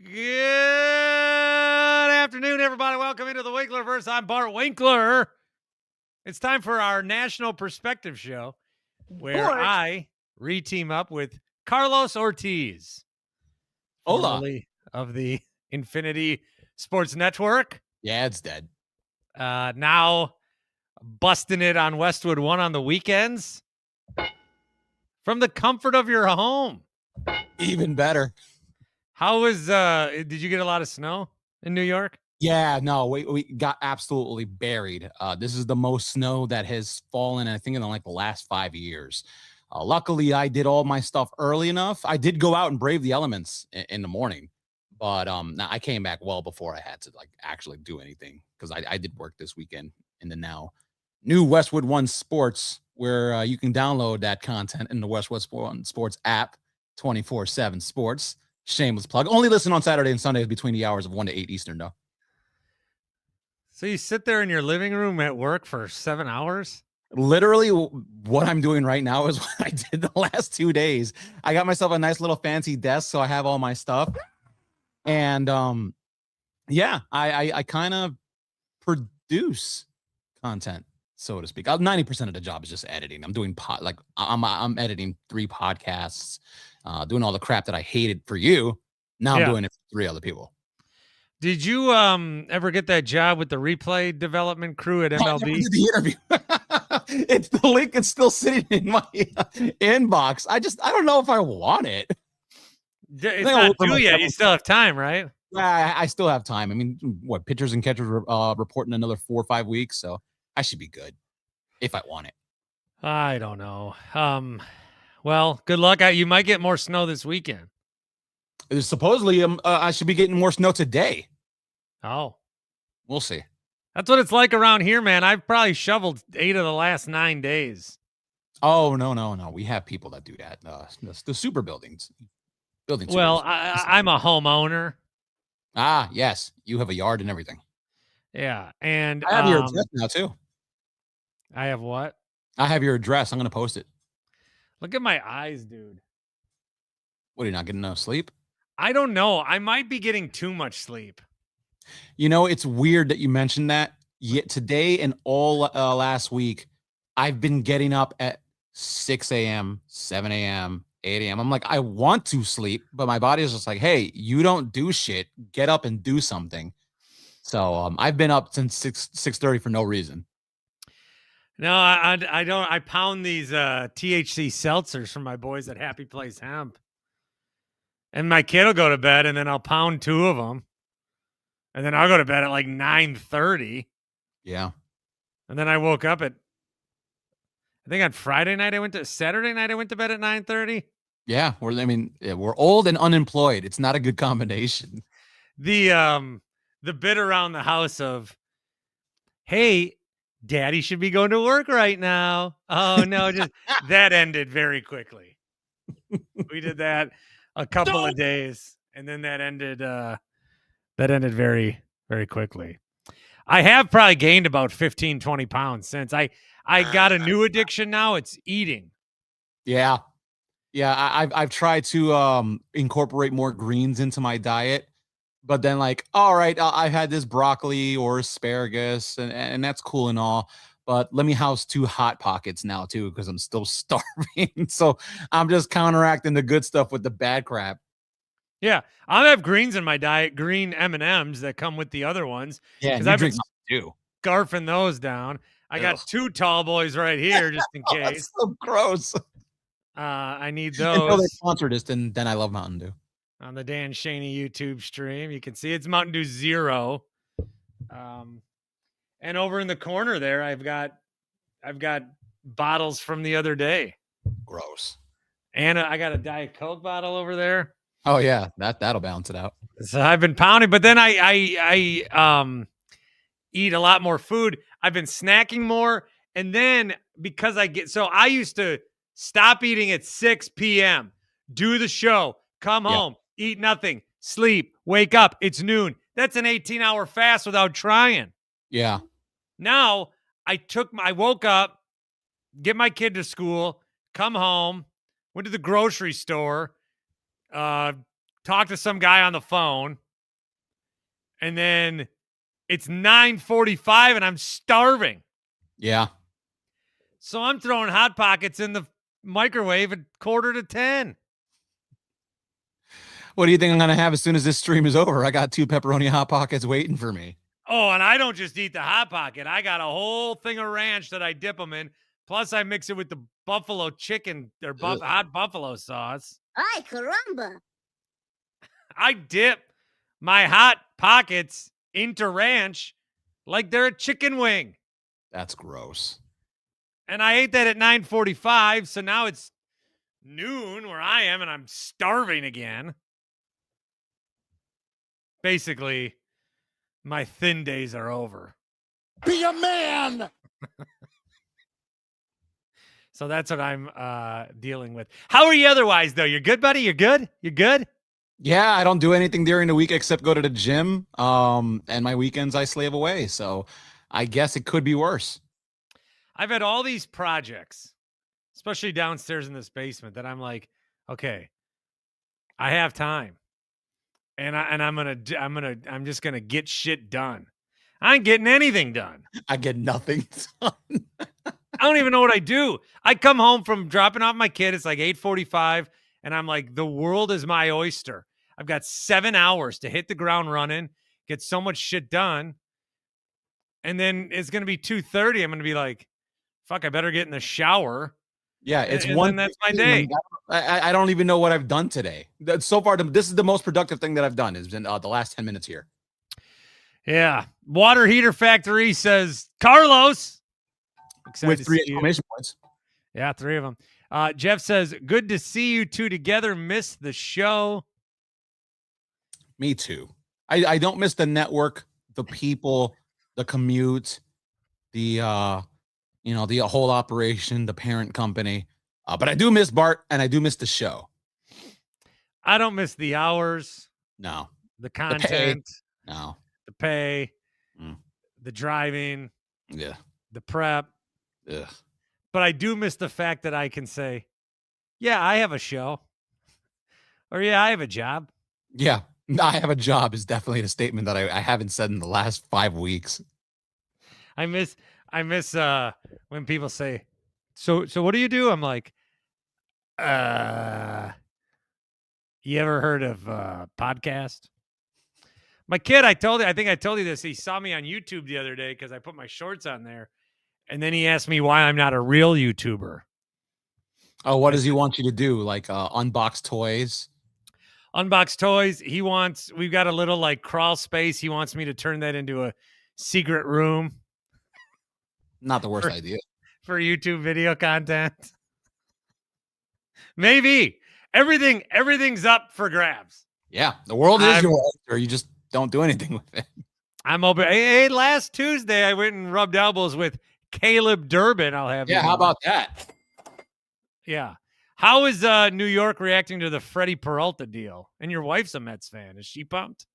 Good afternoon, everybody. Welcome into the Winklerverse. I'm Bart Winkler. It's time for our National Perspective Show, where Bart. I re-team up with Karlos Ortiz, Hola. formerly of the Infinity Sports Network. Yeah, it's dead. Now busting it on Westwood One on the weekends from the comfort of your home. Even better. How was? Did you get a lot of snow in New York? Yeah, no, we got absolutely buried. This is the most snow that has fallen, I think, in like the last 5 years. Luckily, I did all my stuff early enough. I did go out and brave the elements in the morning, but I came back well before I had to like actually do anything because I did work this weekend in the now new Westwood One Sports, where you can download that content in the Westwood One Sports app, 24/7 Sports. Shameless plug. Only listen on Saturday and Sundays between the hours of 1 to 8 Eastern, though. So you sit there in your living room at work for 7 hours? Literally, what I'm doing right now is what I did the last 2 days. I got myself a nice little fancy desk, so I have all my stuff. And yeah, I kind of produce content, so to speak. 90% of the job is just editing. I'm doing I'm editing 3 podcasts, doing all the crap that I hated for you. Now I'm doing it for 3 other people. Did you ever get that job with the replay development crew at MLB? I did the interview. It's the link is still sitting in my inbox. I don't know if I want it. It's not due yet. You still have time, right? Yeah, I still have time. I mean, what, pitchers and catchers report in another 4 or 5 weeks, so I should be good if I want it. I don't know. Well, good luck. You might get more snow this weekend. Supposedly, I should be getting more snow today. Oh, we'll see. That's what it's like around here, man. I've probably shoveled 8 of the last 9 days. Oh, no. We have people that do that. The super buildings. Well, I'm a homeowner. Ah, yes. You have a yard and everything. Yeah, and I have your address now, too. I have what? I have your address. I'm going to post it. Look at my eyes, dude. What, are you not getting enough sleep? I don't know. I might be getting too much sleep. You know, it's weird that you mentioned that. Yet today and all last week, I've been getting up at 6 a.m., 7 a.m., 8 a.m. I'm like, I want to sleep, but my body is just like, hey, you don't do shit. Get up and do something. So I've been up since 6:30 for no reason. No, I don't. I pound these THC seltzers from my boys at Happy Place Hemp. And my kid will go to bed, and then I'll pound 2 of them. And then I'll go to bed at like 9:30. Yeah. And then I woke up at, I think on Saturday night I went to bed at 9:30. Yeah, we're old and unemployed. It's not a good combination. The bit around the house of, hey, Daddy should be going to work right now. Oh no, just that ended very quickly. We did that a couple of days, and then that ended very, very quickly. I have probably gained about 15, 20 pounds since I got a new addiction now. It's eating. Yeah. I've tried to incorporate more greens into my diet, but then like, all right, I've had this broccoli or asparagus, and that's cool and all. But let me house 2 Hot Pockets now too, because I'm still starving. So I'm just counteracting the good stuff with the bad crap. Yeah, I'll have greens in my diet, green M&Ms that come with the other ones. Yeah, because I've been too. Scarfing those down. I got 2 tall boys right here just in case. That's so gross. I need those. Until they sponsored us, then I love Mountain Dew. On the Dan Shaney YouTube stream, you can see it's Mountain Dew Zero. And over in the corner there, I've got bottles from the other day. Gross. And I got a Diet Coke bottle over there. Oh yeah, that'll balance it out. So I've been pounding, but then I eat a lot more food. I've been snacking more, and then because I used to stop eating at 6 p.m., do the show, come home, eat nothing, sleep, wake up. It's noon. That's an 18-hour fast without trying. Yeah. Now I woke up, get my kid to school, come home, went to the grocery store, talk to some guy on the phone, and then it's 9:45 and I'm starving. Yeah. So I'm throwing Hot Pockets in the microwave at 9:45. What do you think I'm going to have as soon as this stream is over? I got 2 pepperoni Hot Pockets waiting for me. Oh, and I don't just eat the Hot Pocket. I got a whole thing of ranch that I dip them in. Plus, I mix it with the buffalo chicken or hot buffalo sauce. Ay, caramba. I dip my Hot Pockets into ranch like they're a chicken wing. That's gross. And I ate that at 9:45, so now it's noon where I am, and I'm starving again. Basically, my thin days are over. Be a man! So that's what I'm dealing with. How are you otherwise, though? You're good, buddy? You're good? You're good? Yeah, I don't do anything during the week except go to the gym. And my weekends I slave away. So I guess it could be worse. I've had all these projects, especially downstairs in this basement, that I'm like, okay, I have time. And I'm just gonna get shit done. I ain't getting anything done. I get nothing done. I don't even know what I do. I come home from dropping off my kid. It's like 8:45, and I'm like, the world is my oyster. I've got 7 hours to hit the ground running, get so much shit done, and then it's gonna be 2:30. I'm gonna be like, fuck, I better get in the shower. Yeah, it's and one. then that's my day. I don't even know what I've done today. So far, this is the most productive thing that I've done. Has been the last 10 minutes here. Yeah. Water Heater Factory says, Karlos. Excited With 3 to see you. exclamation points. Yeah, 3 of them. Jeff says, good to see you two together. Miss the show. Me too. I don't miss the network, the people, the commute, the the whole operation, the parent company. But I do miss Bart, and I do miss the show. I don't miss the hours, No. the content, No. the pay, Mm. the driving, Yeah. the prep. Ugh. But I do miss the fact that I can say, yeah, I have a show. Or yeah, I have a job. Yeah. I have a job is definitely a statement that I haven't said in the last 5 weeks. I miss when people say, so what do you do? I'm like, you ever heard of podcast? My kid, I think I told you this. He saw me on YouTube the other day because I put my shorts on there. And then he asked me why I'm not a real YouTuber. Oh, what does he want you to do? Like unbox toys? Unbox toys. We've got a little like crawl space. He wants me to turn that into a secret room. Not the worst idea. For YouTube video content. Maybe. Everything's up for grabs. Yeah. The world is your oyster. You just don't do anything with it. I'm open. Hey, last Tuesday I went and rubbed elbows with Caleb Durbin. I'll have Yeah, how about that? Yeah. How is New York reacting to the Freddie Peralta deal? And your wife's a Mets fan. Is she pumped?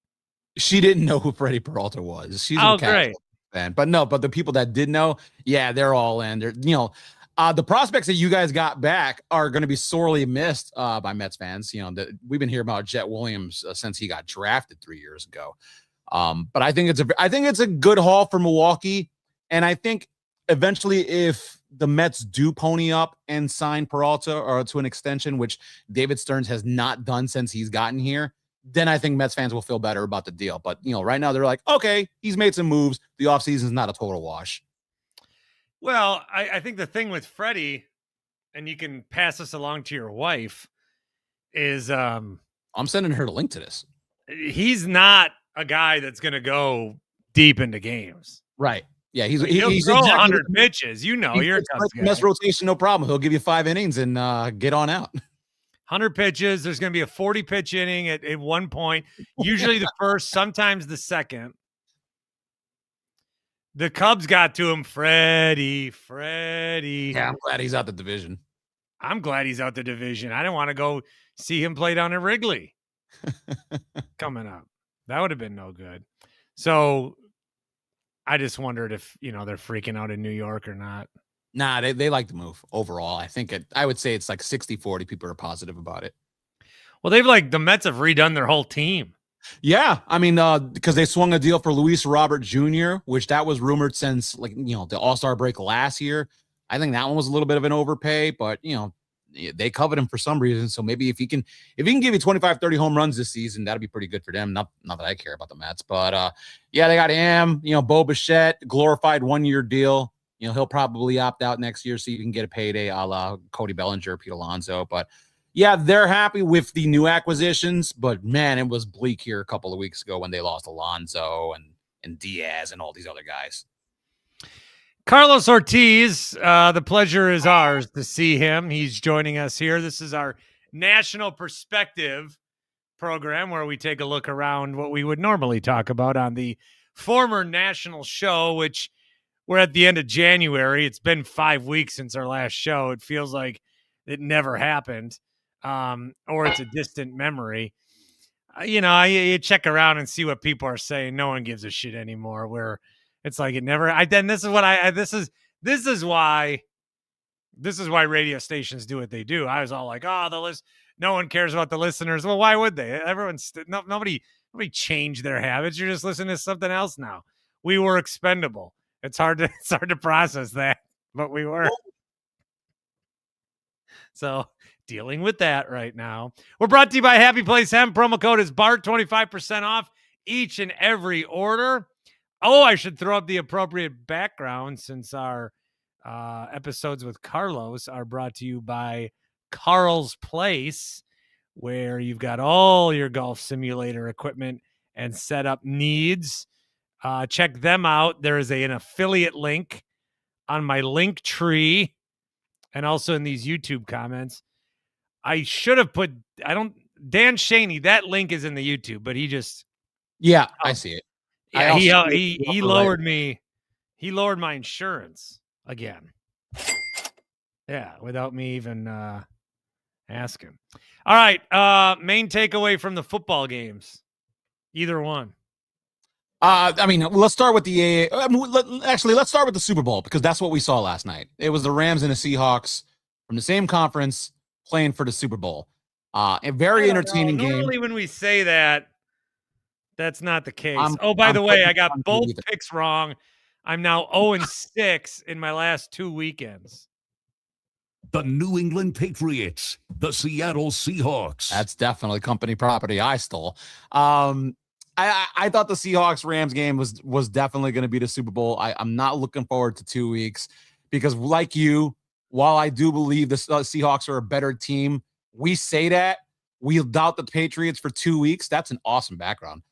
She didn't know who Freddie Peralta was. She's a great fan. But the people that did know, yeah, they're all in. They're, the prospects that you guys got back are going to be sorely missed by Mets fans. We've been hearing about Jet Williams since he got drafted 3 years ago. But I think it's a good haul for Milwaukee. And I think eventually if the Mets do pony up and sign Peralta or to an extension, which David Stearns has not done since he's gotten here, then I think Mets fans will feel better about the deal. But, right now they're like, okay, he's made some moves. The offseason is not a total wash. Well, I think the thing with Freddie, and you can pass this along to your wife, is I'm sending her the link to this. He's not a guy that's going to go deep into games. Right. Yeah, he's throw 100 pitches. You're a tough guy. Best rotation, no problem. He'll give you 5 innings and get on out. 100 pitches. There's going to be a 40-pitch inning at one point, usually the first, sometimes the second. The Cubs got to him. Freddie. Yeah, I'm glad he's out the division. I'm glad he's out the division. I didn't want to go see him play down at Wrigley coming up. That would have been no good. So I just wondered if, they're freaking out in New York or not. Nah, they like the move overall. I would say it's like 60-40 people are positive about it. Well, the Mets have redone their whole team. Yeah, I mean, because they swung a deal for Luis Robert Jr., which that was rumored since the All-Star break last year. I think that one was a little bit of an overpay, but they covered him for some reason. So maybe if he can give you 25, 30 home runs this season, that'd be pretty good for them. Not that I care about the Mets, but yeah, they got him. Bo Bichette, glorified 1-year deal. He'll probably opt out next year so you can get a payday a la Cody Bellinger, Pete Alonso, but. Yeah, they're happy with the new acquisitions, but man, it was bleak here a couple of weeks ago when they lost Alonso and Diaz and all these other guys. Karlos Ortiz, the pleasure is ours to see him. He's joining us here. This is our National Perspective program where we take a look around what we would normally talk about on the former national show, which we're at the end of January. It's been 5 weeks since our last show. It feels like it never happened. Or it's a distant memory. You check around and see what people are saying. No one gives a shit anymore. Where it's like it never. This is why radio stations do what they do. I was all like, oh, the list. No one cares about the listeners. Well, why would they? Nobody changed their habits. You're just listening to something else now. We were expendable. It's hard to process that, but we were. So dealing with that right now. We're brought to you by Happy Place Hemp. Promo code is BART, 25% off each and every order. Oh, I should throw up the appropriate background since our episodes with Karlos are brought to you by Carl's Place, where you've got all your golf simulator equipment and setup needs. Check them out. There is an affiliate link on my link tree and also in these YouTube comments. I should have put, Dan Shaney, that link is in the YouTube, but he just. Yeah, I see it. Yeah, he lowered me. He lowered my insurance again. Yeah, without me even asking. All right, main takeaway from the football games. Either one. Let's start with let's start with the Super Bowl because that's what we saw last night. It was the Rams and the Seahawks from the same conference playing for the Super Bowl. A very entertaining game. Normally when we say that, that's not the case. By the way, I got both picks wrong. I'm now 0-6 in my last 2 weekends. The New England Patriots, the Seattle Seahawks. That's definitely company property I stole. I thought the Seahawks-Rams game was definitely going to be the Super Bowl. I'm not looking forward to 2 weeks because, like you, while I do believe the Seahawks are a better team, we say that. We'll doubt the Patriots for 2 weeks. That's an awesome background.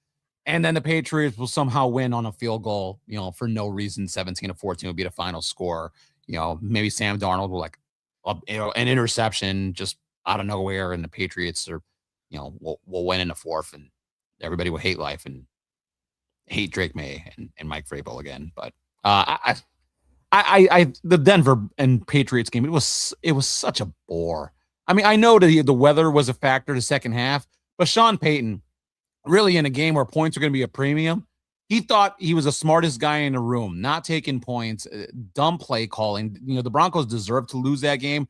And then the Patriots will somehow win on a field goal, for no reason. 17-14 will be the final score. Maybe Sam Darnold will an interception just out of nowhere, and the Patriots are, will win in the fourth, and everybody will hate life and hate Drake May and Mike Vrabel again. But the Denver and Patriots game, it was such a bore. I mean, I know the weather was a factor the second half, but Sean Payton, really in a game where points are going to be a premium, he thought he was the smartest guy in the room, not taking points, dumb play calling. The Broncos deserved to lose that game.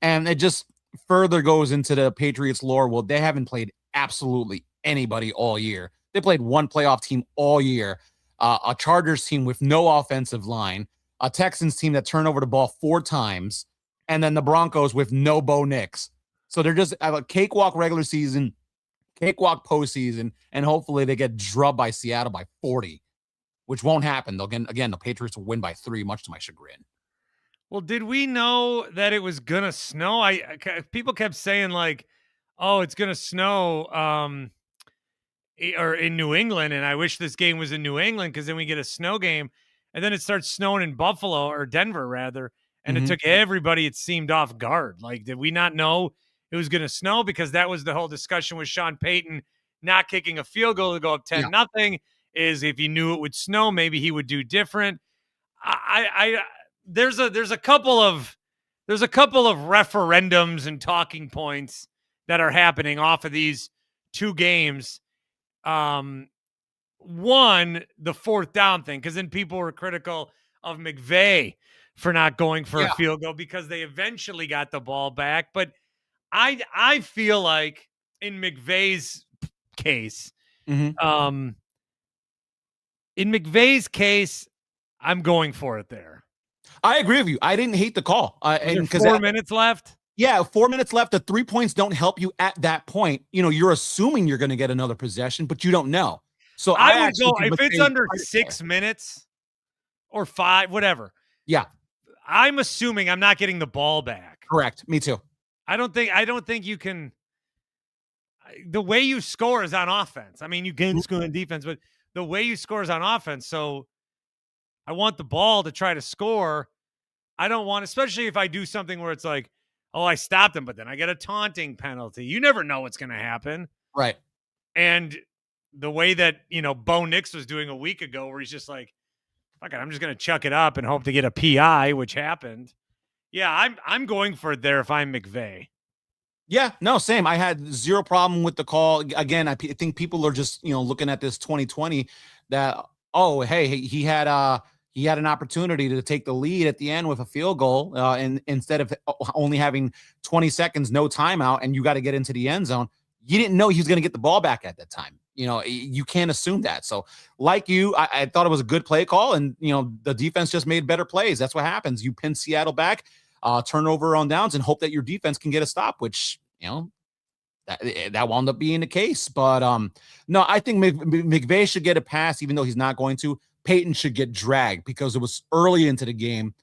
And it just further goes into the Patriots lore. Well, they haven't played absolutely anybody all year. They played one playoff team all year, a Chargers team with no offensive line, a Texans team that turned over the ball 4 times, and then the Broncos with no Bo Nix. So they're just a cakewalk regular season, cakewalk postseason, and hopefully they get drubbed by Seattle by 40, which won't happen. The Patriots will win by 3, much to my chagrin. Well, did we know that it was going to snow? People kept saying oh, it's going to snow or in New England, and I wish this game was in New England because then we get a snow game, and then it starts snowing in Buffalo or Denver rather, and it took everybody, it seemed, off guard. Did we not know it was going to snow? Because that was the whole discussion with Sean Payton not kicking a field goal to go up 10-0. Is if he knew it would snow, maybe he would do different. There's a couple of referendums and talking points that are happening off of these 2 games. One, the 4th down thing, because then people were critical of McVay for not going for a field goal because they eventually got the ball back. But I feel like in McVay's case. Mhm. In McVay's case, I'm going for it there. I agree with you. I didn't hate the call. And 4 minutes left. Yeah, 4 minutes left. The 3 points don't help you at that point. You're assuming you're going to get another possession, but you don't know. So I would actually go think if it's McVay under tried it 6 there. minutes or 5, whatever. Yeah, I'm assuming I'm not getting the ball back. correct. Me too. I don't think you can. The way you score is on offense. I mean, you can score on defense, but the way you score is on offense. So I want the ball to try to score. I don't want, especially if I do something where it's like, oh, I stopped him, but then I get a taunting penalty. You never know what's going to happen. Right. And the way that, Bo Nix was doing a week ago, where he's just like, fuck it, I'm just going to chuck it up and hope to get a PI, which happened. Yeah, I'm going for it there if I'm McVay. Yeah, no, same. I had zero problem with the call. Again, I think people are just, looking at this 2020 that, oh, hey, he had an opportunity to take the lead at the end with a field goal, and instead of only having 20 seconds, no timeout, and you got to get into the end zone. You didn't know he was going to get the ball back at that time. You can't assume that. So like you, I thought it was a good play call, and, the defense just made better plays. That's what happens. You pin Seattle back, turnover on downs, and hope that your defense can get a stop, which, that wound up being the case. But no, I think McVay should get a pass, even though he's not going to. Peyton should get dragged because it was early into the game.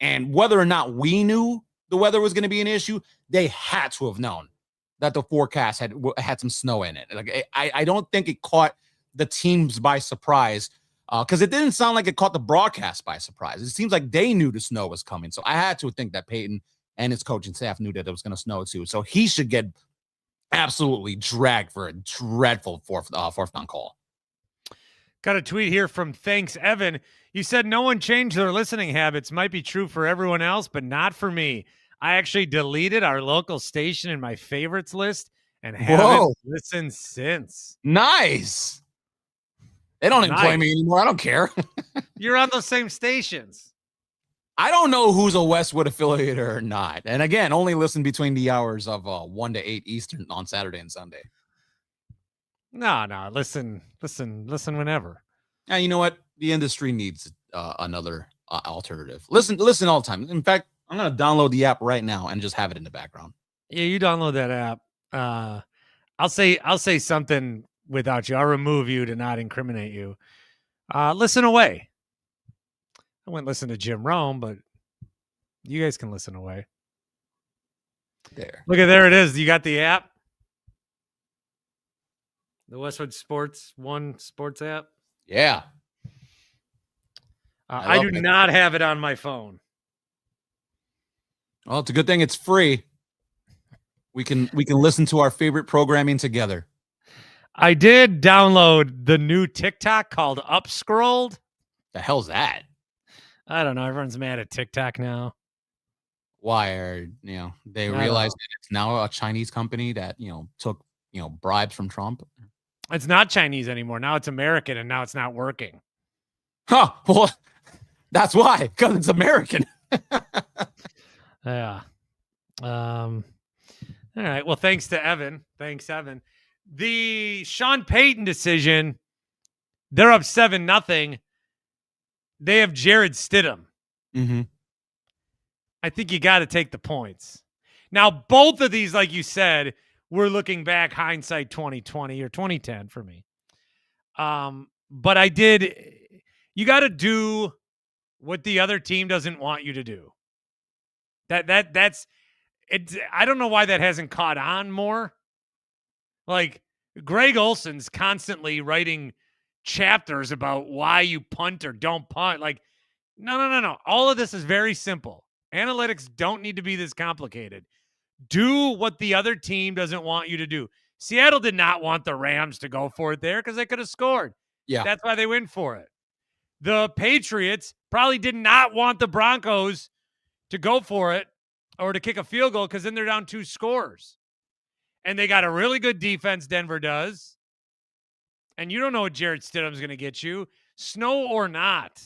And whether or not we knew the weather was going to be an issue, they had to have known that the forecast had some snow in it. Like, I don't think it caught the teams by surprise, because it didn't sound like it caught the broadcast by surprise. It seems like they knew the snow was coming. So I had to think that Peyton and his coaching staff knew that it was going to snow too. So he should get absolutely dragged for a dreadful fourth down call. Got a tweet here from Thanks Evan. You said no one changed their listening habits. Might be true for everyone else, but not for me. I actually deleted our local station in my favorites list and haven't listened since. Nice. They don't employ me anymore. I don't care. You're on those same stations. I don't know who's a Westwood affiliate or not. And again, only listen between the hours of 1 to 8 Eastern on Saturday and Sunday. No. Listen whenever. And you know what? The industry needs another alternative. Listen all the time. In fact, I'm going to download the app right now and just have it in the background. Yeah, you download that app. I'll say something without you. I'll remove you to not incriminate you. Listen away. I wouldn't listen to Jim Rome, but you guys can listen away. There. Look at there it is. You got the app? The Westwood Sports One Sports app? Yeah. I do not have it on my phone. Well, it's a good thing it's free. We can listen to our favorite programming together. I did download the new TikTok called Upscrolled. The hell's that? I don't know. Everyone's mad at TikTok now. Why are they realize that it's now a Chinese company that took bribes from Trump? It's not Chinese anymore. Now it's American, and now it's not working. Huh? Well, that's why, because it's American. Yeah. All right. Well, thanks to Evan. The Sean Payton decision, they're up 7-0. They have Jared Stidham. Mm-hmm. I think you got to take the points. Now, both of these, like you said, we're looking back, hindsight 2020 or 2010 for me. But you got to do what the other team doesn't want you to do. That's it. I don't know why that hasn't caught on more. Like, Greg Olson's constantly writing chapters about why you punt or don't punt. Like, no. All of this is very simple. Analytics don't need to be this complicated. Do what the other team doesn't want you to do. Seattle did not want the Rams to go for it there because they could have scored. Yeah. That's why they went for it. The Patriots probably did not want the Broncos to go for it or to kick a field goal because then they're down 2 scores. And they got a really good defense, Denver does. And you don't know what Jared Stidham's going to get you. Snow or not.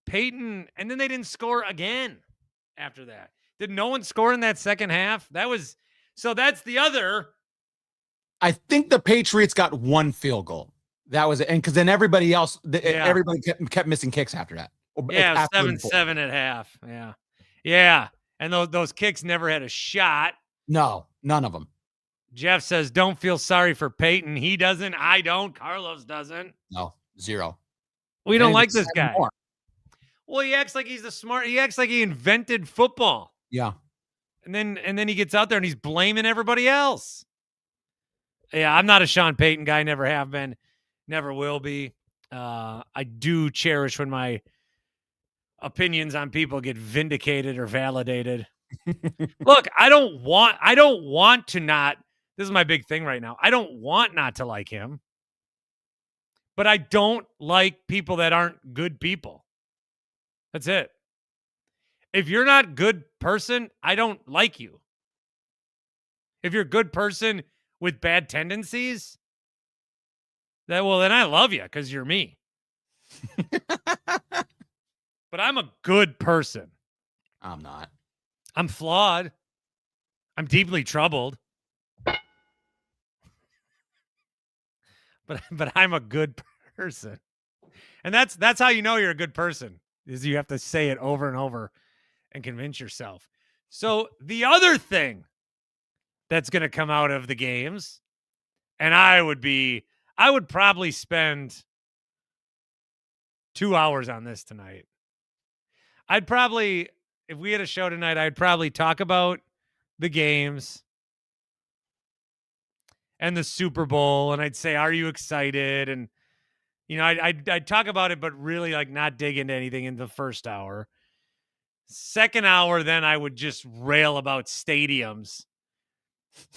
Peyton, and then they didn't score again after that. Did no one score in that second half? That was So that's the other. I think the Patriots got 1 field goal. That was it. And because then everybody else, everybody kept missing kicks after that. Yeah, 7-7 at half. Yeah. Yeah. And those kicks never had a shot. No, none of them. Jeff says, don't feel sorry for Peyton. He doesn't. I don't. Carlos doesn't. No, 0. We don't like this guy. More. Well, he acts like he's he acts like he invented football. Yeah. And then he gets out there and he's blaming everybody else. Yeah, I'm not a Sean Payton guy. Never have been. Never will be. I do cherish when my opinions on people get vindicated or validated. Look, I don't want to not. This is my big thing right now. I don't want not to like him. But I don't like people that aren't good people. That's it. If you're not a good person, I don't like you. If you're a good person with bad tendencies, then I love you because you're me. But I'm a good person. I'm not. I'm flawed. I'm deeply troubled. But I'm a good person. And that's how you know you're a good person, is you have to say it over and over and convince yourself. So the other thing that's going to come out of the games, and I would probably spend 2 hours on this tonight. If we had a show tonight, I'd probably talk about the games and the Super Bowl, and I'd say, are you excited? And, I'd talk about it, but really like not dig into anything in the first hour. Second hour, then I would just rail about stadiums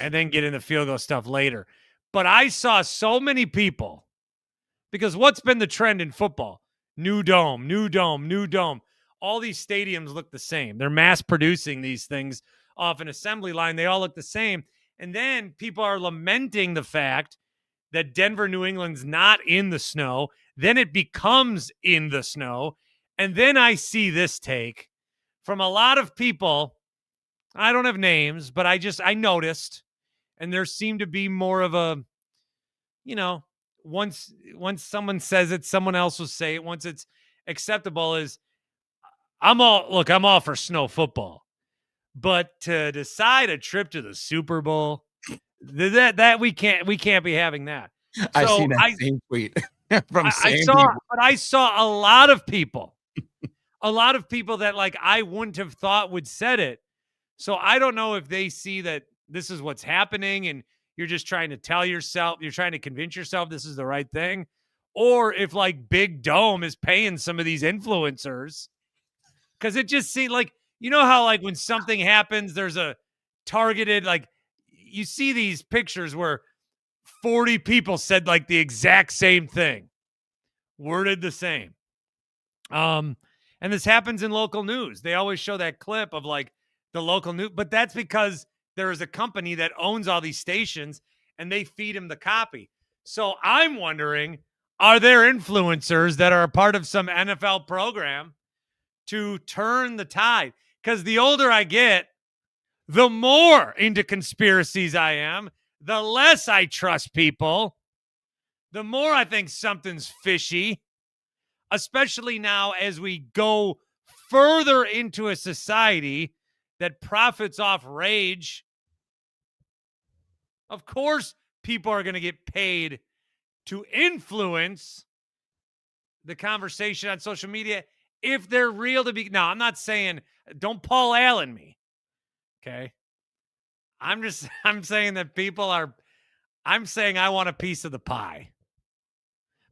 and then get into field goal stuff later. But I saw so many people, because what's been the trend in football? New dome, new dome, new dome. All these stadiums look the same. They're mass producing these things off an assembly line. They all look the same. And then people are lamenting the fact that Denver, New England's not in the snow. Then it becomes in the snow. And then I see this take from a lot of people. I don't have names, but I noticed. And there seemed to be more of a, once someone says it, someone else will say it. Once it's acceptable, is I'm all for snow football. But to decide a trip to the Super Bowl, that we can't be having that. I've seen that same tweet from Sandy. But I saw a lot of people that like I wouldn't have thought would said it. So I don't know if they see that this is what's happening and you're just trying to you're trying to convince yourself this is the right thing, or if like Big Dome is paying some of these influencers, because it just seemed like, how like when something happens, there's a targeted, like you see these pictures where 40 people said like the exact same thing, worded the same. And this happens in local news. They always show that clip of like the local news, but that's because there is a company that owns all these stations and they feed them the copy. So I'm wondering, are there influencers that are a part of some NFL program to turn the tide? Because the older I get, the more into conspiracies I am, the less I trust people, the more I think something's fishy, especially now as we go further into a society that profits off rage. Of course, people are going to get paid to influence the conversation on social media if they're real to be. Now, I'm not saying don't Paul Allen me. Okay. I'm saying that I'm saying I want a piece of the pie.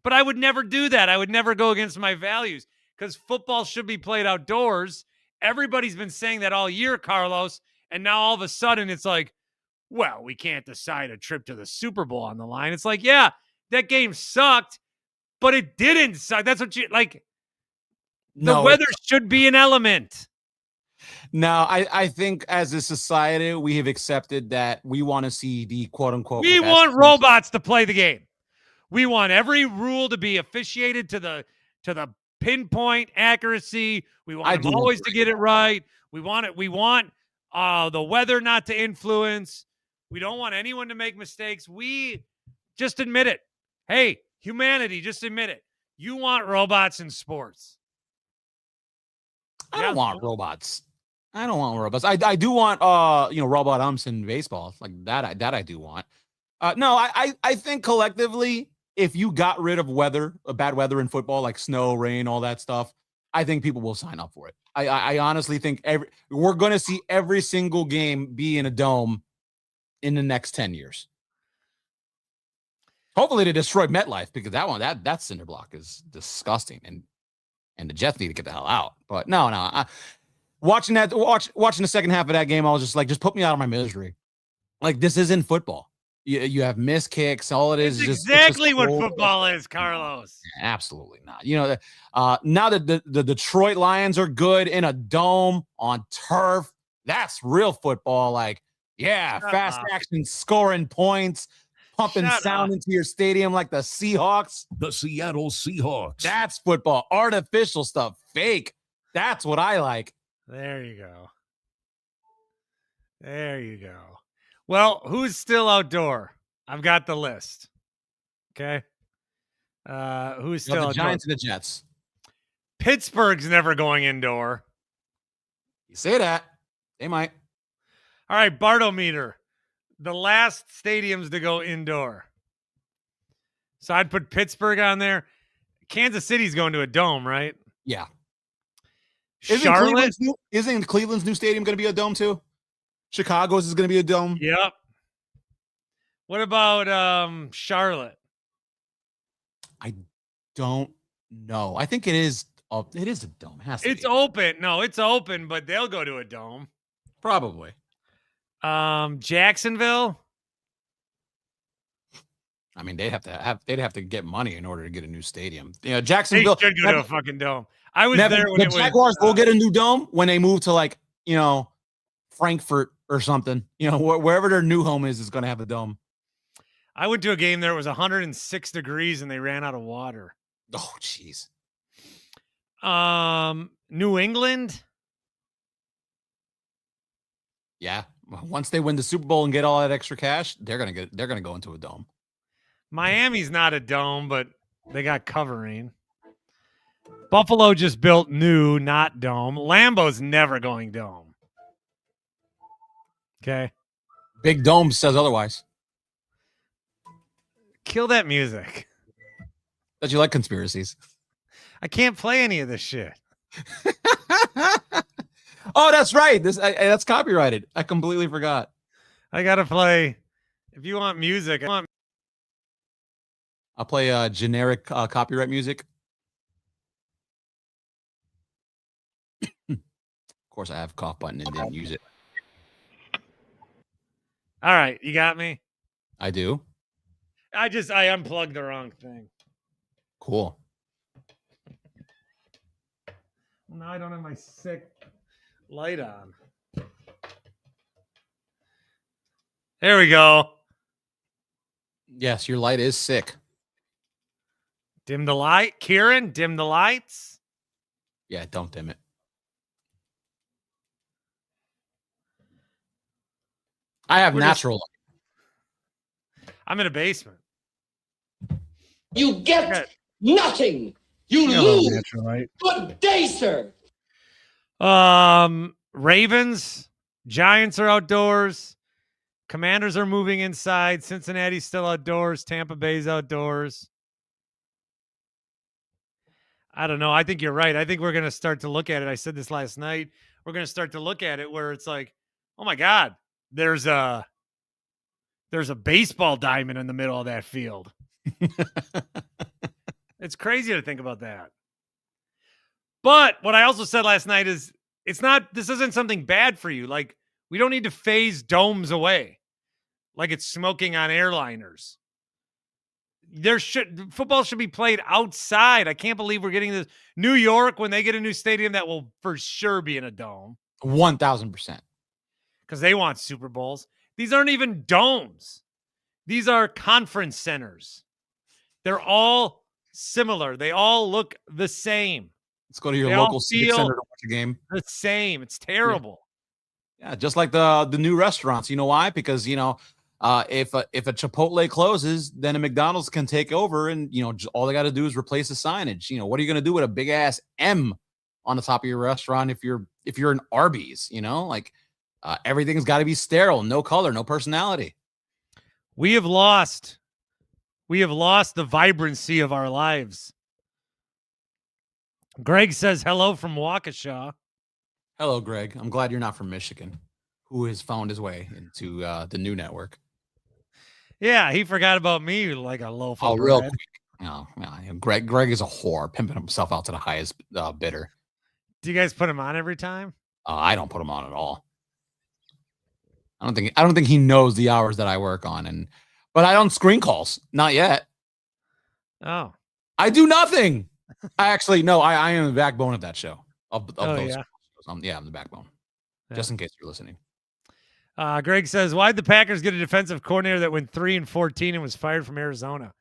But I would never do that. I would never go against my values, because football should be played outdoors. Everybody's been saying that all year, Carlos. And now all of a sudden it's like, well, we can't decide a trip to the Super Bowl on the line. It's like, yeah, that game sucked, but it didn't suck. That's what you like. The weather should be an element. No, I think as a society, we have accepted that we want to see the quote unquote. We want robots to play the game. We want every rule to be officiated to the pinpoint accuracy. We want them always to get it right. We want the weather not to influence. We don't want anyone to make mistakes. We just admit it. Hey, humanity, just admit it. You want robots in sports. I don't want robots. I don't want robots. I do want robot umps in baseball. Like that I do want. No, I think collectively, if you got rid of bad weather in football, like snow, rain, all that stuff, I think people will sign up for it. I honestly think we're going to see every single game be in a dome in the next 10 years. Hopefully they destroy MetLife, because that cinder block is disgusting, and the Jets need to get the hell out. But no, watching the second half of that game, I was just like, just put me out of my misery. Like, this isn't football. You have missed kicks. All it is it's just exactly what football is, Karlos. Absolutely not. Now that the Detroit Lions are good in a dome on turf, that's real football. Like, fast action, scoring points, pumping sound into your stadium like the Seahawks. The Seattle Seahawks. That's football. Artificial stuff, fake. That's what I like. There you go. Well, who's still outdoor? I've got the list. Okay. Who's still outdoor? The Giants and the Jets. Pittsburgh's never going indoor. You say that. They might. All right, Bartometer. The last stadiums to go indoor. So I'd put Pittsburgh on there. Kansas City's going to a dome, right? Yeah. Charlotte? Isn't Cleveland's new stadium going to be a dome too? Chicago's is going to be a dome. Yep. What about Charlotte? I don't know. I think it is a dome. It's open. No, it's open, but they'll go to a dome. Probably. Jacksonville. I mean, they'd have to get money in order to get a new stadium. Jacksonville should go to a fucking dome. I was there when the Jaguars will get a new dome when they move to Frankfurt or something. Wherever their new home is going to have a dome. I went to a game there. It was 106 degrees and they ran out of water. Oh, jeez. New England. Yeah. Once they win the Super Bowl and get all that extra cash, they're gonna go into a dome. Miami's not a dome, but they got covering. Buffalo just built new, not dome. Lambeau's never going dome. Okay. Big Dome says otherwise. Kill that music. That you like conspiracies. I can't play any of this shit. Oh, that's right. That's copyrighted. I completely forgot. I gotta play. If you want music, I'll play generic copyright music. Of course, I have a cough button and didn't use it. All right, you got me. I do. I unplugged the wrong thing. Cool. Well, now I don't have my sick light on. There we go. Yes, your light is sick. Dim the light. Kieran, dim the lights. Yeah, don't dim it. I have natural light. I'm in a basement. You get nothing. You lose. Right. Good day, sir. Ravens, Giants are outdoors. Commanders are moving inside. Cincinnati's still outdoors. Tampa Bay's outdoors. I don't know. I think you're right. I think we're going to start to look at it. I said this last night. We're going to start to look at it where it's like, oh my God, there's a baseball diamond in the middle of that field. It's crazy to think about that. But what I also said last night is this isn't something bad for you. Like, we don't need to phase domes away like it's smoking on airliners. Football should be played outside. I can't believe we're getting this. New York, when they get a new stadium, that will for sure be in a dome. 1,000%. Because they want Super Bowls. These aren't even domes. These are conference centers. They're all similar. They all look the same. Let's go to your local civic center to watch a game. The same. It's terrible. Yeah, just like the new restaurants. You know why? Because, If a Chipotle closes, then a McDonald's can take over, and all they got to do is replace the signage. What are you going to do with a big ass M on the top of your restaurant if you're an Arby's? Everything's got to be sterile, no color, no personality. We have lost the vibrancy of our lives. Greg says hello from Waukesha. Hello, Greg. I'm glad you're not from Michigan, who has found his way into the new network. Yeah, he forgot about me like a loaf of bread. Real quick. No, Greg is a whore, pimping himself out to the highest bidder. Do you guys put him on every time? I don't put him on at all. I don't think he knows the hours that I work on, but I don't screen calls. Not yet. Oh. I do nothing. I am the backbone of that show. Of those yeah. shows. I'm the backbone. Yeah. Just in case you're listening. Greg says, why'd the Packers get a defensive coordinator that went 3-14 and was fired from Arizona?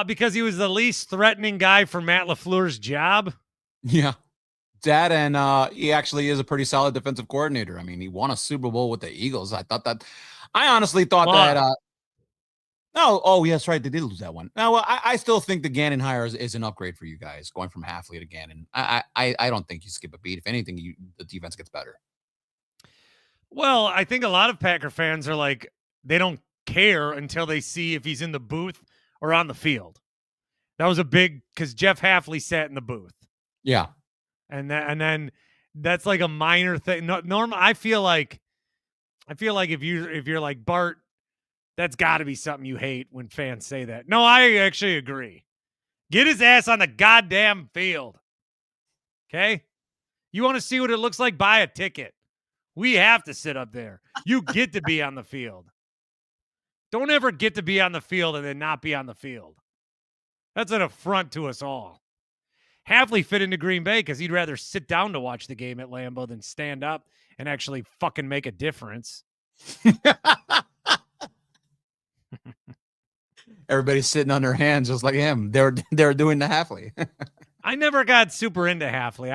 Because he was the least threatening guy for Matt LaFleur's job. Yeah. That, and he actually is a pretty solid defensive coordinator. I mean, he won a Super Bowl with the Eagles. I honestly thought that. Oh, yes, right. They did lose that one. Now, I still think the Gannon hire is an upgrade for you guys, going from Halfley to Gannon. I don't think you skip a beat. If anything, the defense gets better. Well, I think a lot of Packer fans are like, they don't care until they see if he's in the booth or on the field. That was a big, because Jeff Halfley sat in the booth. Yeah. And then that's like a minor thing. Norm, I feel like if you're like Bart, that's got to be something you hate when fans say that. No, I actually agree. Get his ass on the goddamn field. Okay? You want to see what it looks like? Buy a ticket. We have to sit up there. You get to be on the field. Don't ever get to be on the field and then not be on the field. That's an affront to us all. Halfley fit into Green Bay because he'd rather sit down to watch the game at Lambeau than stand up and actually fucking make a difference. Everybody's sitting on their hands just like him. They're doing the Halfley. I never got super into Halfley.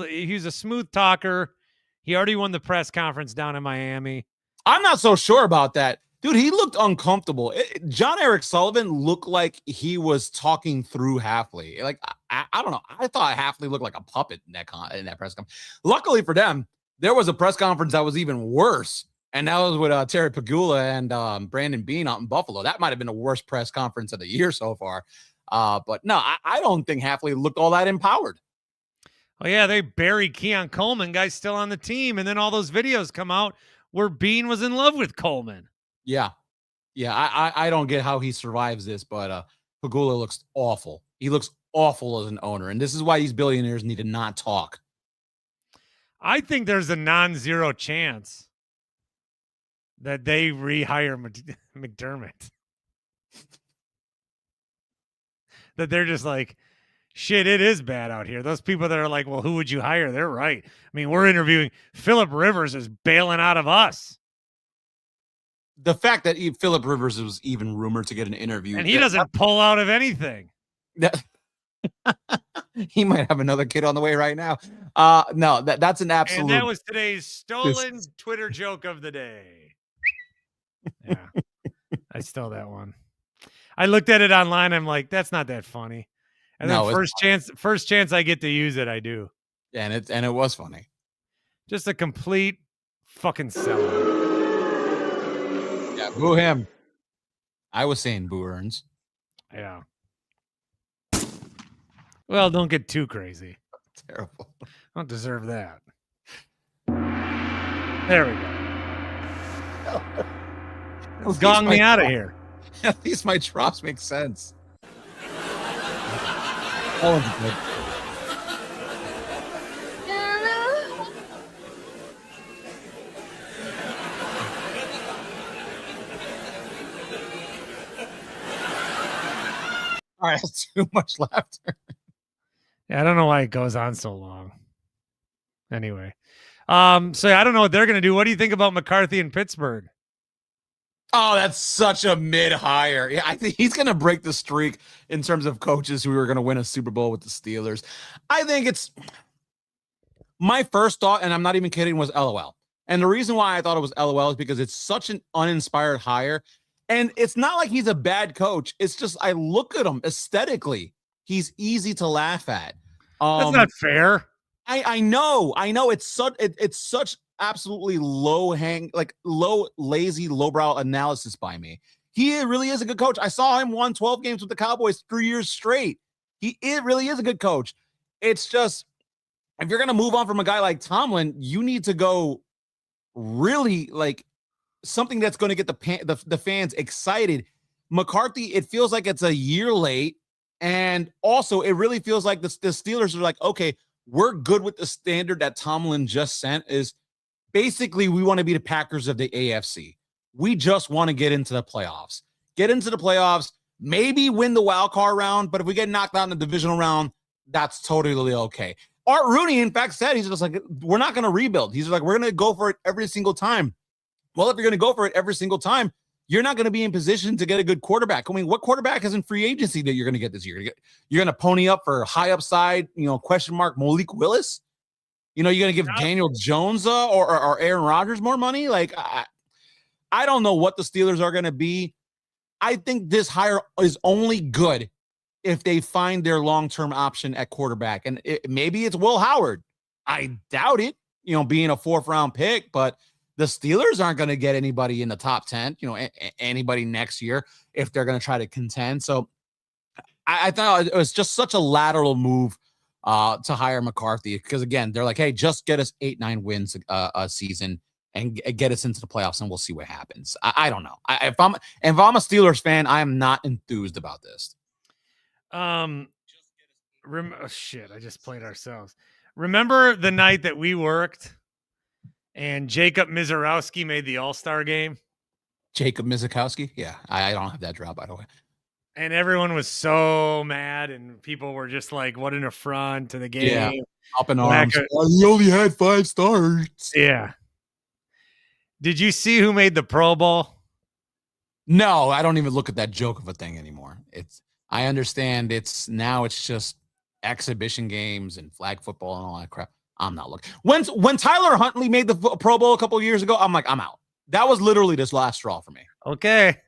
He was a smooth talker. He already won the press conference down in Miami. I'm not so sure about that. Dude, he looked uncomfortable. John Eric Sullivan looked like he was talking through Halfley. Like, I don't know. I thought Halfley looked like a puppet in that press conference. Luckily for them, there was a press conference that was even worse. And that was with Terry Pagula and Brandon Beane out in Buffalo. That might have been the worst press conference of the year so far. But no, I don't think Halfley looked all that empowered. Oh, yeah, they buried Keon Coleman. Guy's still on the team. And then all those videos come out where Beane was in love with Coleman. Yeah. I don't get how he survives this, but Pagula looks awful. He looks awful as an owner. And this is why these billionaires need to not talk. I think there's a non-zero chance that they rehire McDermott. That they're just like, shit, it is bad out here. Those people that are like, well, who would you hire? They're right. I mean, we're interviewing Phillip Rivers is bailing out of us. The fact that Phillip Rivers was even rumored to get an interview. And he doesn't pull out of anything. He might have another kid on the way right now. No, that's an absolute. And that was today's stolen Twitter joke of the day. Yeah, I stole that one. I looked at it online. I'm like, that's not that funny. And then first chance I get to use it, I do. Yeah, and it was funny. Just a complete fucking sellout. Yeah, boo him. I was saying boo Earns. Yeah. Well, don't get too crazy. Terrible. I don't deserve that. There we go. Gong me out of here. At least my drops make sense. All of it. All right, that's too much laughter. Yeah, I don't know why it goes on so long. Anyway, so I don't know what they're going to do. What do you think about McCarthy in Pittsburgh? Oh, that's such a mid-hire. Yeah, I think he's going to break the streak in terms of coaches who are going to win a Super Bowl with the Steelers. I think it's my first thought, and I'm not even kidding, was LOL. And the reason why I thought it was LOL is because it's such an uninspired hire. And it's not like he's a bad coach. It's just I look at him aesthetically. He's easy to laugh at. That's not fair. I know. It's such absolutely lazy, lowbrow analysis by me. He really is a good coach. I saw him won 12 games with the Cowboys 3 years straight. It really is a good coach. It's just, if you're going to move on from a guy like Tomlin, you need to go really like something that's going to get the fans excited. McCarthy, it feels like it's a year late. And also, it really feels like the Steelers are like, okay, we're good with the standard that Tomlin just sent. Is basically we want to be the Packers of the AFC. We just want to get into the playoffs. Maybe win the wild card round, but if we get knocked out in the divisional round, that's totally okay. Art Rooney, in fact, said he's just like, we're not going to rebuild. He's like, we're going to go for it every single time. Well, if you're going to go for it every single time, you're not going to be in position to get a good quarterback. I mean, what quarterback is in free agency that you're going to get this year? You're going to pony up for high upside, question mark Malik Willis? You're going to give Daniel Jones or Aaron Rodgers more money? Like, I don't know what the Steelers are going to be. I think this hire is only good if they find their long-term option at quarterback. And maybe it's Will Howard. I doubt it, being a 4th-round pick, but the Steelers aren't going to get anybody in the top 10, anybody next year if they're going to try to contend. So I thought it was just such a lateral move to hire McCarthy because, again, they're like, hey, just get us 8-9 wins a season and get us into the playoffs, and we'll see what happens. I don't know. If I'm a Steelers fan, I am not enthused about this. I just played ourselves. Remember the night that we worked and Jacob Mizorowski made the All-Star game? Jacob Mizorowski? Yeah, I don't have that drop, by the way. And everyone was so mad, and people were just like, what an affront to the game. Yeah, up in arms. He only had 5 stars. Yeah. Did you see who made the Pro Bowl? No, I don't even look at that joke of a thing anymore. I understand it's just exhibition games and flag football and all that crap. I'm not looking. When Tyler Huntley made the Pro Bowl a couple of years ago, I'm like, I'm out. That was literally this last straw for me. Okay.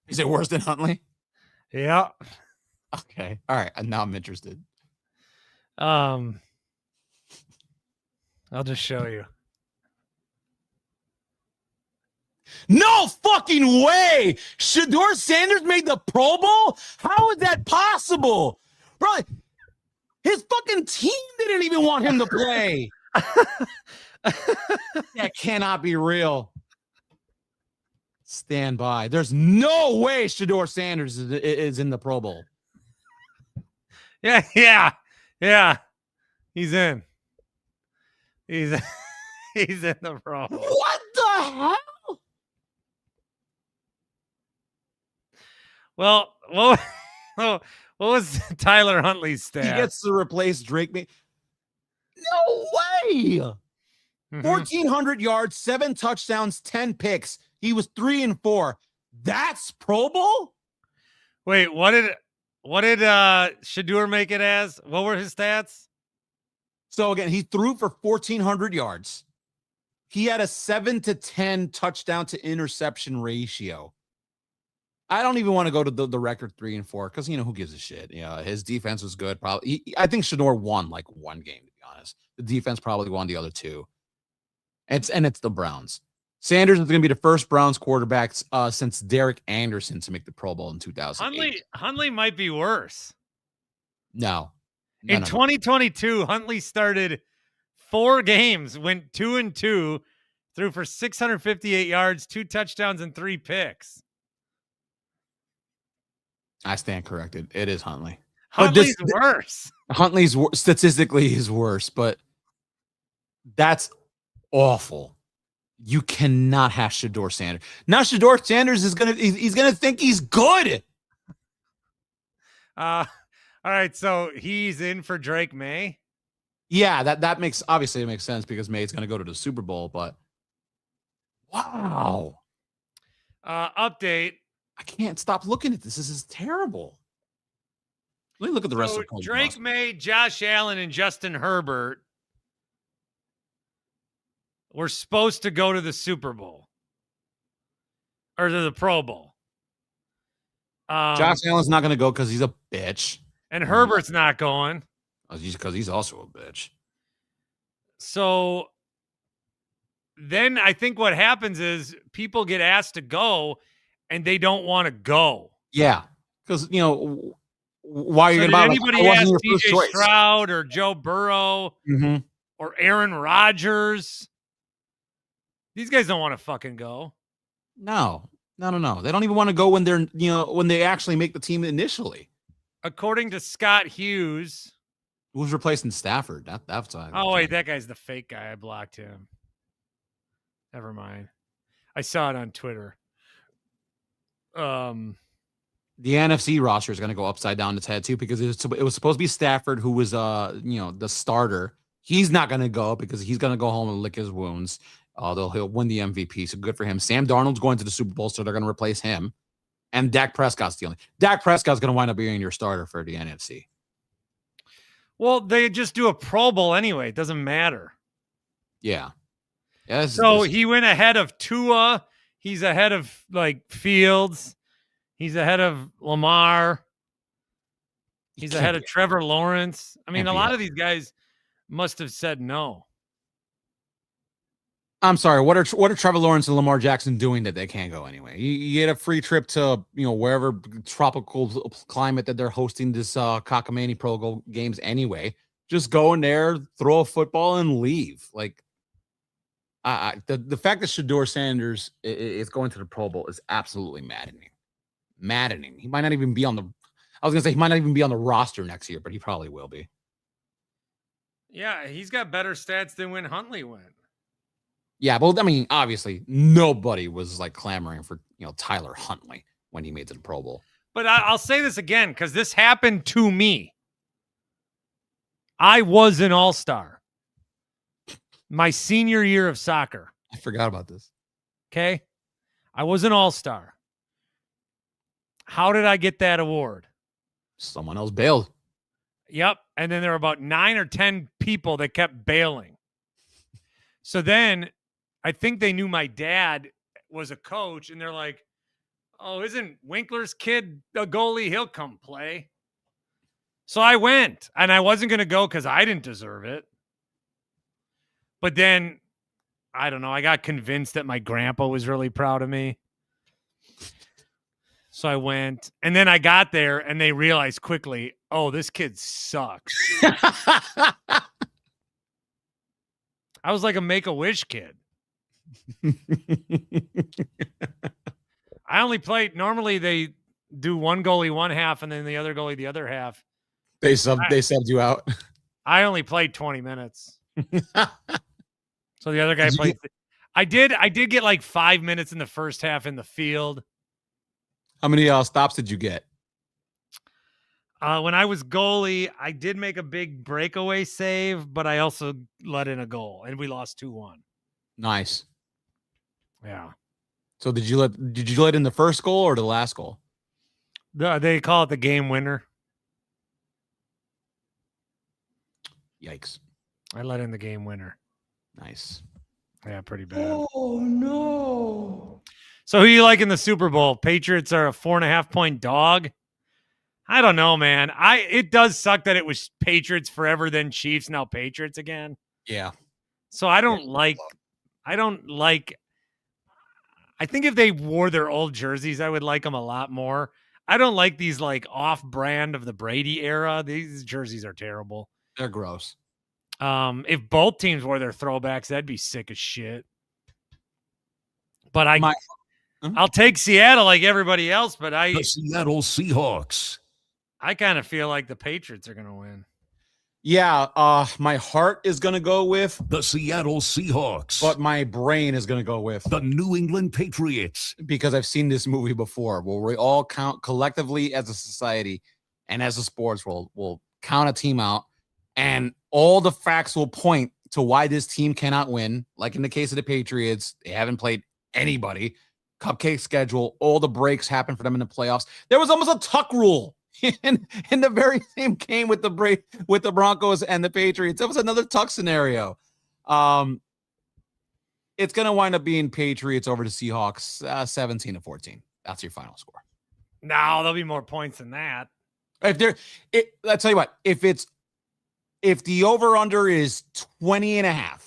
Is it worse than Huntley? Yeah. Okay. All right. Now I'm interested. I'll just show you. No fucking way! Shedeur Sanders made the Pro Bowl? How is that possible? Bro, his fucking team didn't even want him to play. That cannot be real. Stand by. There's no way Shedeur Sanders is in the Pro Bowl. Yeah. He's in. He's in the Pro Bowl. What the hell? Well, what was Tyler Huntley's stat? He gets to replace Drake. No way. 1,400 yards, 7 touchdowns, 10 picks. He was 3-4. That's Pro Bowl? Wait, what did Shedeur make it as? What were his stats? So again, he threw for 1,400 yards. He had a 7-10 touchdown to interception ratio. I don't even want to go to the record 3-4 because who gives a shit? His defense was good. Probably, I think Shedeur won like 1 game, to be honest. The defense probably won the other 2. It's the Browns. Sanders is going to be the first Browns quarterback since Derek Anderson to make the Pro Bowl in 2008. Huntley might be worse. No. In 2022, Huntley started 4 games, went 2-2, threw for 658 yards, 2 touchdowns, and 3 picks. I stand corrected. It is Huntley. Huntley's worse. Huntley's statistically is worse, but that's awful. You cannot have Shedeur Sanders. Now Shedeur Sanders is he's gonna think he's good. All right, so he's in for Drake May. Yeah, that makes obviously it makes sense because May's gonna go to the Super Bowl, but wow. Update. I can't stop looking at this. This is terrible. Let me look at the rest of the Drake May, Josh Allen, and Justin Herbert were supposed to go to the Super Bowl or to the Pro Bowl. Josh Allen's not going to go because he's a bitch. And Herbert's not going. Because he's also a bitch. So then I think what happens is people get asked to go and they don't want to go. Yeah. Because, why are you So going to did anybody ask CJ Stroud or Joe Burrow or Aaron Rodgers? These guys don't want to fucking go. No. They don't even want to go when they're, when they actually make the team initially. According to Scott Hughes. Who's replacing Stafford? That's wait, that guy's the fake guy. I blocked him. Never mind. I saw it on Twitter. The NFC roster is going to go upside down its head too, because it was supposed to be Stafford, who was the starter. He's not going to go because he's going to go home and lick his wounds. Although he'll win the MVP, so good for him. Sam Darnold's going to the Super Bowl, so they're going to replace him. And Dak Prescott's the only. Dak Prescott's going to wind up being your starter for the NFC. Well, they just do a Pro Bowl anyway. It doesn't matter. Yeah. So he went ahead of Tua. He's ahead of Fields. He's ahead of Lamar. He's ahead of Trevor Lawrence. I mean, a lot of these guys must have said no. I'm sorry. What are Trevor Lawrence and Lamar Jackson doing that they can't go anyway? You get a free trip to wherever tropical climate that they're hosting this cockamamie Pro games anyway. Just go in there, throw a football, and leave. Like, the fact that Shedeur Sanders is going to the Pro Bowl is absolutely maddening. He might not even be on the. I was gonna say he might not even be on the roster next year, but he probably will be. Yeah, he's got better stats than when Huntley went. Yeah, but I mean, obviously, nobody was clamoring for Tyler Huntley when he made it to the Pro Bowl. But I'll say this again because this happened to me. I was an all-star my senior year of soccer. I forgot about this. Okay, I was an all-star. How did I get that award? Someone else bailed. Yep, and then there were about 9 or 10 people that kept bailing. So then I think they knew my dad was a coach, and they're like, oh, isn't Winkler's kid a goalie? He'll come play. So I went, and I wasn't going to go because I didn't deserve it. But then, I don't know, I got convinced that my grandpa was really proud of me. So I went, and then I got there, and they realized quickly, oh, this kid sucks. I was like a Make-A-Wish kid. I only played. Normally they do one goalie one half and then the other goalie the other half. They subbed you out. I only played 20 minutes. So the other guy played. I did get like 5 minutes in the first half in the field. How many stops did you get? When I was goalie, I did make a big breakaway save, but I also let in a goal, and we lost 2-1. Nice. Yeah. So did you let in the first goal or the last goal? They call it the game winner. Yikes. I let in the game winner. Nice. Yeah, pretty bad. Oh, no. So who you like in the Super Bowl? Patriots are a 4.5-point dog. I don't know, man. It does suck that it was Patriots forever, then Chiefs, now Patriots again. Yeah. So I think if they wore their old jerseys, I would like them a lot more. I don't like these off-brand of the Brady era. These jerseys are terrible. They're gross. If both teams wore their throwbacks, that'd be sick as shit. But I'll take Seattle like everybody else, but The Seattle Seahawks. I kind of feel like the Patriots are going to win. Yeah, my heart is going to go with The Seattle Seahawks. but my brain is going to go with The New England Patriots. because I've seen this movie before where we all count collectively as a society and as a sports world, we'll count a team out and all the facts will point to why this team cannot win. Like in the case of the Patriots, they haven't played anybody. Cupcake schedule, all the breaks happen for them in the playoffs. There was almost a tuck rule in the very same game with the Broncos and the Patriots. That was another tuck scenario. It's going to wind up being Patriots over the Seahawks, 17-14. That's your final score. No, there'll be more points than that. I'll tell you what, if the over-under is 20.5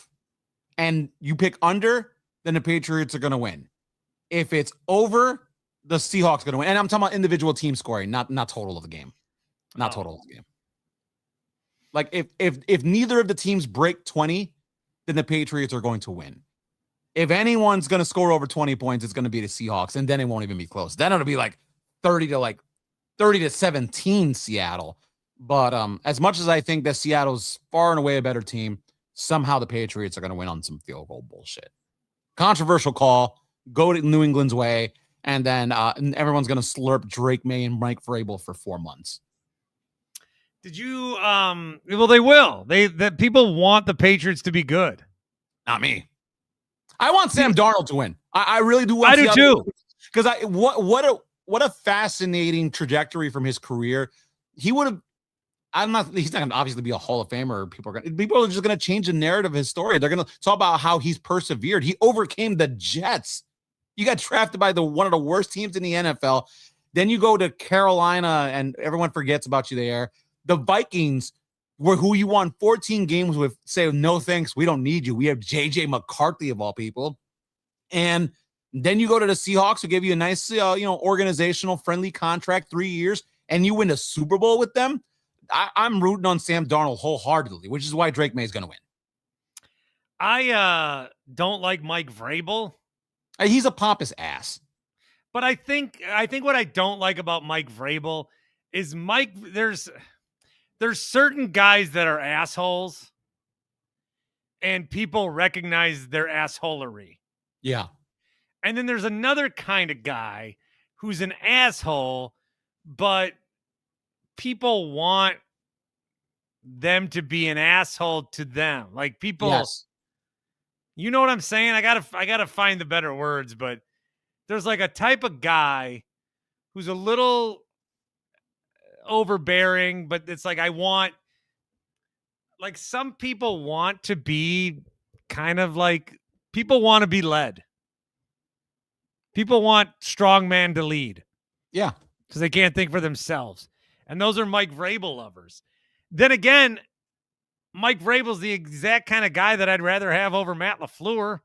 and you pick under, then the Patriots are going to win. If it's over, the Seahawks are going to win. And I'm talking about individual team scoring, not total of the game. Not total of the game. Like if neither of the teams break 20, then the Patriots are going to win. If anyone's going to score over 20 points, it's going to be the Seahawks, and then it won't even be close. Then it'll be like 30-17 Seattle. But as much as I think that Seattle's far and away a better team, somehow the Patriots are going to win on some field goal bullshit. Controversial call. Go to New England's way, and then everyone's going to slurp Drake May and Mike Vrabel for 4 months. Did you? Well, they will. That people want the Patriots to be good. Not me. I want Sam Darnold to win. I really do. I do too. Because what a fascinating trajectory from his career. He would have. He's not going to obviously be a Hall of Famer. People are just going to change the narrative of his story. They're going to talk about how he's persevered. He overcame the Jets. You got drafted by one of the worst teams in the NFL. Then you go to Carolina, and everyone forgets about you there. The Vikings, who you won 14 games with, say, no thanks, we don't need you. We have J.J. McCarthy of all people. And then you go to the Seahawks, who give you a nice, organizational friendly contract, 3 years, and you win a Super Bowl with them. I'm rooting on Sam Darnold wholeheartedly, which is why Drake May is going to win. I don't like Mike Vrabel. He's a pompous ass. But I think what I don't like about Mike Vrabel is there's certain guys that are assholes, and people recognize their assholery. Yeah. And then there's another kind of guy who's an asshole, but people want them to be an asshole to them. Like people, yes. You know what I'm saying? I gotta find the better words, but there's like a type of guy who's a little overbearing, but it's like some people want to be kind of like, people want to be led. People want strong man to lead. Yeah. Because they can't think for themselves. And those are Mike Vrabel lovers. Then again, Mike Vrabel's the exact kind of guy that I'd rather have over Matt LaFleur.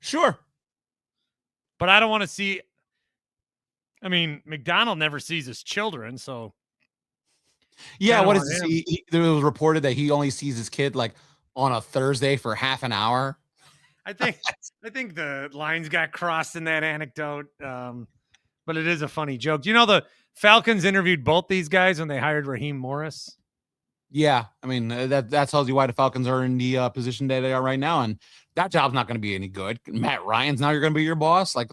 Sure. But I don't want to see. I mean, McDonald never sees his children, so. Yeah, what is this? There was reported that he only sees his kid like on a Thursday for half an hour. I think the lines got crossed in that anecdote, but it is a funny joke. Do you know the Falcons interviewed both these guys when they hired Raheem Morris? Yeah, I mean that tells you why the Falcons are in the position that they are right now, and that job's not going to be any good. Matt Ryan's now you're going to be your boss. Like,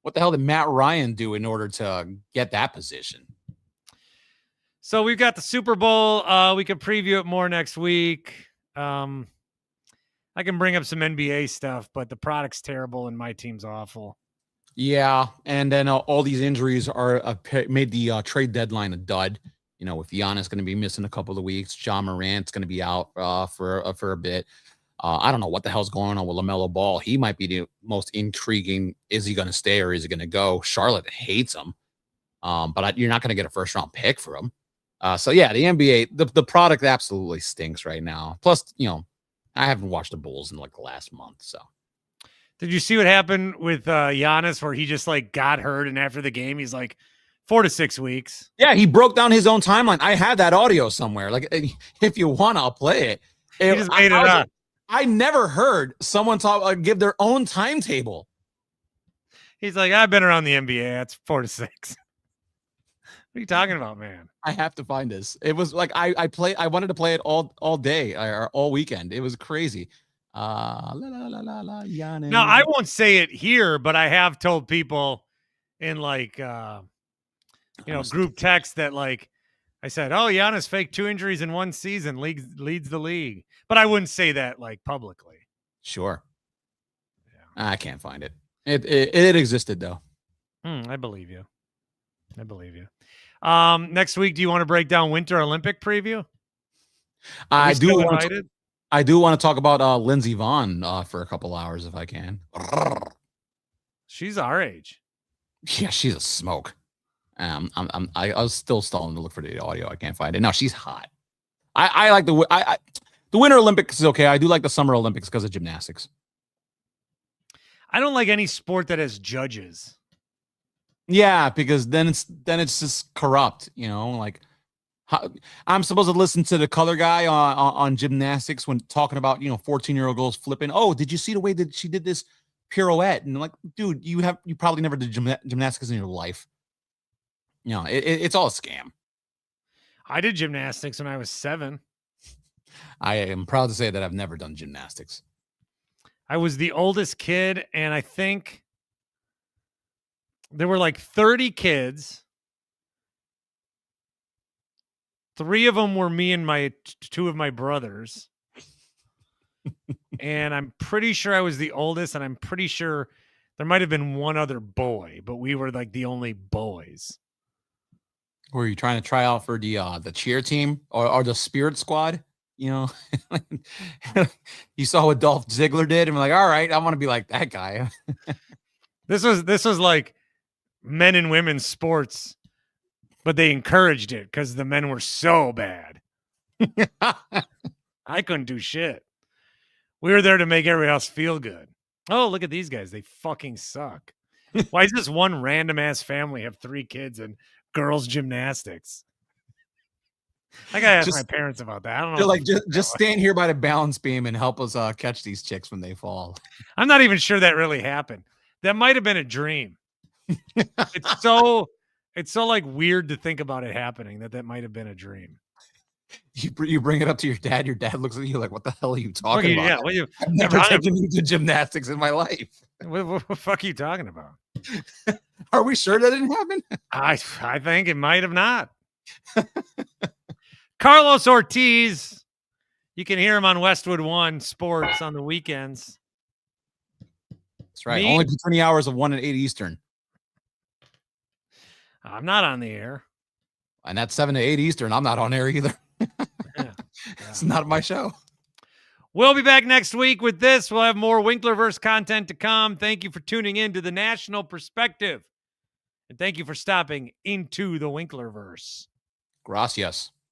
what the hell did Matt Ryan do in order to get that position? So we've got the Super Bowl. We can preview it more next week. I can bring up some NBA stuff, but the product's terrible and my team's awful. Yeah, and then all these injuries are made the trade deadline a dud. You know, with Giannis going to be missing a couple of weeks, John Morant's going to be out for a bit. I don't know what the hell's going on with LaMelo Ball. He might be the most intriguing. Is he going to stay or is he going to go? Charlotte hates him, but you're not going to get a first-round pick for him. So, yeah, the NBA, the product absolutely stinks right now. Plus, I haven't watched the Bulls in like the last month. So, did you see what happened with Giannis where he just like got hurt and after the game he's like 4 to 6 weeks? Yeah, he broke down his own timeline. I had that audio somewhere. Like, if you want, I'll play it. He just made it up. I never heard someone give their own timetable. He's like, I've been around the NBA. That's 4 to 6. What are you talking about, man? I have to find this. It was like I wanted to play it all day or all weekend. It was crazy. Giannis. Now, I won't say it here, but I have told people in like group text that like I said, oh, Giannis faked 2 injuries in 1 season, leads the league. But I wouldn't say that like publicly. Sure. Yeah. I can't find it. It existed though. I believe you. Next week, do you want to break down Winter Olympic preview? I do want to. I do want to talk about Lindsey Vonn for a couple hours if I can. She's our age. Yeah, she's a smoke. I was still stalling to look for the audio. I can't find it. No, she's hot. I like the Winter Olympics is okay. I do like the Summer Olympics because of gymnastics. I don't like any sport that has judges. Yeah, because then it's just corrupt, like I'm supposed to listen to the color guy on gymnastics when talking about 14-year-old girls flipping. Oh, did you see the way that she did this pirouette? And like, dude, you probably never did gymnastics in your life. It's all a scam. I did gymnastics when I was 7. I am proud to say that I've never done gymnastics. I was the oldest kid, and I think there were like 30 kids. 3 of them were me and my 2 of my brothers. And I'm pretty sure I was the oldest, and I'm pretty sure there might have been one other boy, but we were like the only boys. Were you trying to try out for the cheer team or the spirit squad? You saw what Dolph Ziggler did and we're like, all right, I want to be like that guy. This was like men and women's sports, but they encouraged it because the men were so bad. I couldn't do shit. We were there to make everybody else feel good. Oh, look at these guys. They fucking suck. Why does this one random ass family have 3 kids and girls gymnastics? I gotta ask my parents about that. I don't know. Like just stand here by the balance beam and help us catch these chicks when they fall. I'm not even sure that really happened. That might have been a dream. It's so like weird to think about it happening that might have been a dream. You bring it up to your dad. Your dad looks at you like, "What the hell are you talking about?" Yeah, I've never taken you to gymnastics in my life. What the fuck are you talking about? Are we sure that didn't happen? I think it might have not. Karlos Ortiz. You can hear him on Westwood One Sports on the weekends. That's right. Only between the hours of 1 and 8 Eastern. I'm not on the air. And that's 7 to 8 Eastern. I'm not on air either. Yeah. It's not my show. We'll be back next week with this. We'll have more Winklerverse content to come. Thank you for tuning in to the National Perspective. And thank you for stopping into the Winklerverse. Gracias.